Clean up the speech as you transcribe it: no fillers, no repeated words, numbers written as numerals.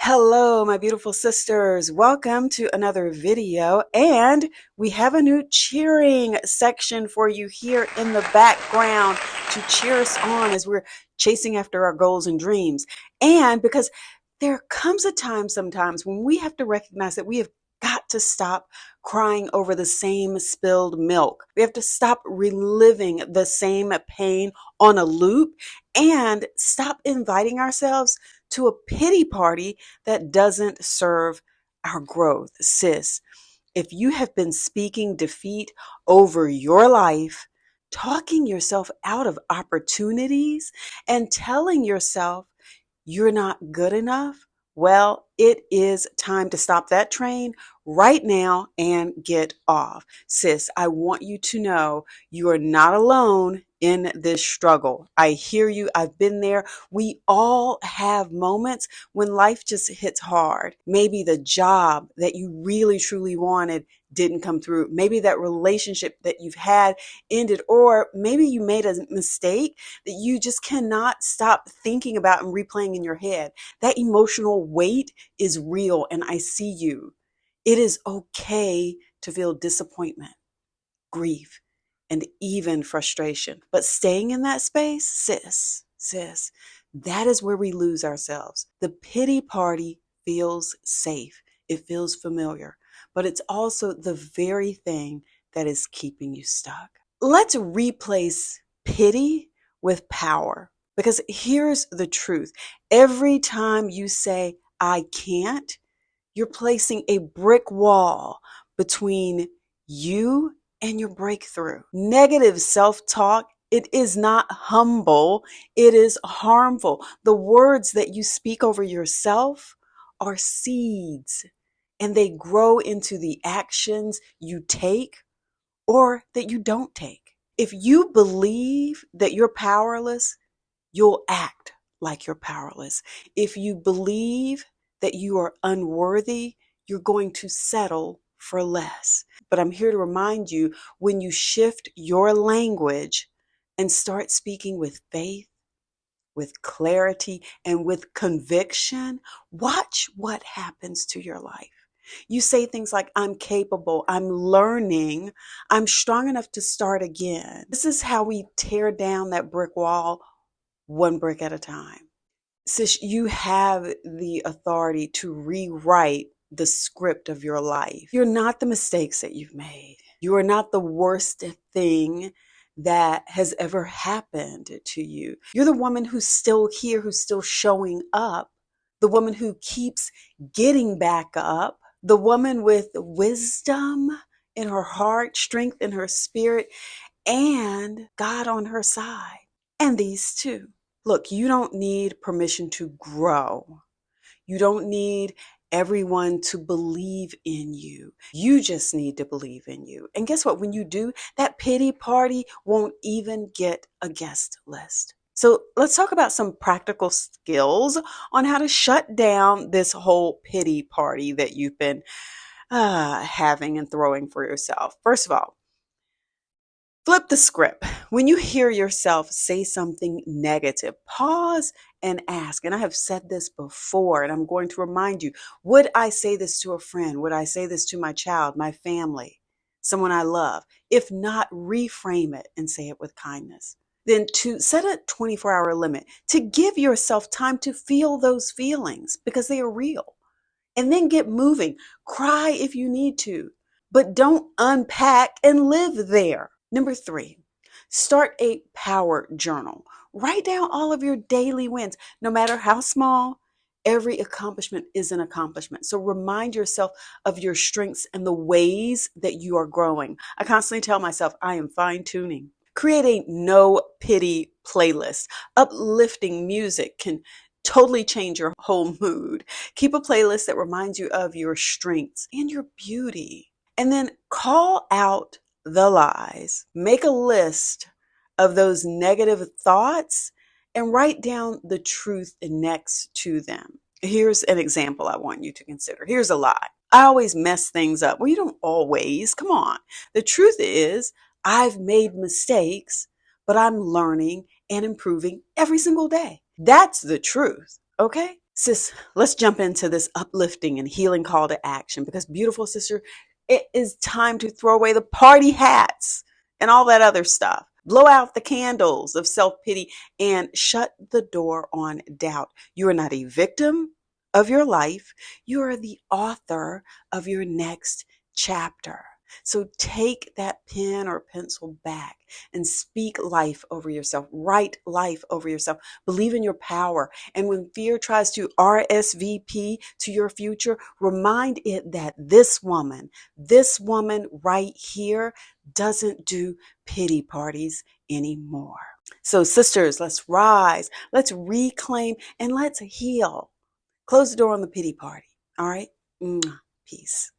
Hello, my beautiful sisters. Welcome to another video. And we have a new cheering section for you here in the background to cheer us on as we're chasing after our goals and dreams. And because there comes a time sometimes when we have to recognize that we have got to stop crying over the same spilled milk. We have to stop reliving the same pain on a loop and stop inviting ourselves to a pity party that doesn't serve our growth. Sis, if you have been speaking defeat over your life, talking yourself out of opportunities, and telling yourself you're not good enough, well, it is time to stop that train right now and get off. Sis, I want you to know you are not alone in this struggle. I hear you. I've been there. We all have moments when life just hits hard. Maybe the job that you really truly wanted didn't come through. Maybe that relationship that you've had ended, or maybe you made a mistake that you just cannot stop thinking about and replaying in your head. That emotional weight is real, and I see you. It is okay to feel disappointment, grief, and even frustration. But staying in that space, sis, that is where we lose ourselves. The pity party feels safe. It feels familiar, but it's also the very thing that is keeping you stuck. Let's replace pity with power, because here's the truth. Every time you say, I can't, you're placing a brick wall between you and your breakthrough. Negative self-talk, it is not humble, it is harmful. The words that you speak over yourself are seeds, and they grow into the actions you take or that you don't take. If you believe that you're powerless, you'll act like you're powerless. If you believe that you are unworthy, you're going to settle for less. But I'm here to remind you, when you shift your language and start speaking with faith, with clarity, and with conviction, watch what happens to your life. You say things like, I'm capable, I'm learning, I'm strong enough to start again. This is how we tear down that brick wall, one brick at a time. Sis, you have the authority to rewrite the script of your life. You're not the mistakes that you've made. You are not the worst thing that has ever happened to you. You're the woman who's still here, who's still showing up, the woman who keeps getting back up, the woman with wisdom in her heart, strength in her spirit, and God on her side. And these two. Look, you don't need permission to grow. You don't need everyone to believe in you. You just need to believe in you. And guess what? When you do, that pity party won't even get a guest list. So let's talk about some practical skills on how to shut down this whole pity party that you've been having and throwing for yourself. First of all, flip the script. When you hear yourself say something negative, pause and ask. And I have said this before, and I'm going to remind you, would I say this to a friend? Would I say this to my child, my family, someone I love? If not, reframe it and say it with kindness. Then to set a 24-hour limit, to give yourself time to feel those feelings because they are real. And then get moving. Cry if you need to, but don't unpack and live there. Number 3, start a power journal. Write down all of your daily wins. No matter how small, every accomplishment is an accomplishment. So remind yourself of your strengths and the ways that you are growing. I constantly tell myself I am fine-tuning. Create a no pity playlist. Uplifting music can totally change your whole mood. Keep a playlist that reminds you of your strengths and your beauty. And then call out the lies. Make a list of those negative thoughts and write down the truth next to them. Here's an example I want you to consider. Here's a lie. I always mess things up. Well, you don't always. Come on. The truth is, I've made mistakes, but I'm learning and improving every single day. That's the truth. Okay? Sis, let's jump into this uplifting and healing call to action because, beautiful sister, it is time to throw away the party hats and all that other stuff. Blow out the candles of self pity and shut the door on doubt. You are not a victim of your life, you are the author of your next chapter. So take that pen or pencil back and speak life over yourself. Write life over yourself. Believe in your power. And when fear tries to RSVP to your future, remind it that this woman right here doesn't do pity parties anymore. So sisters, let's rise, let's reclaim, and let's heal. Close the door on the pity party. All right? Peace.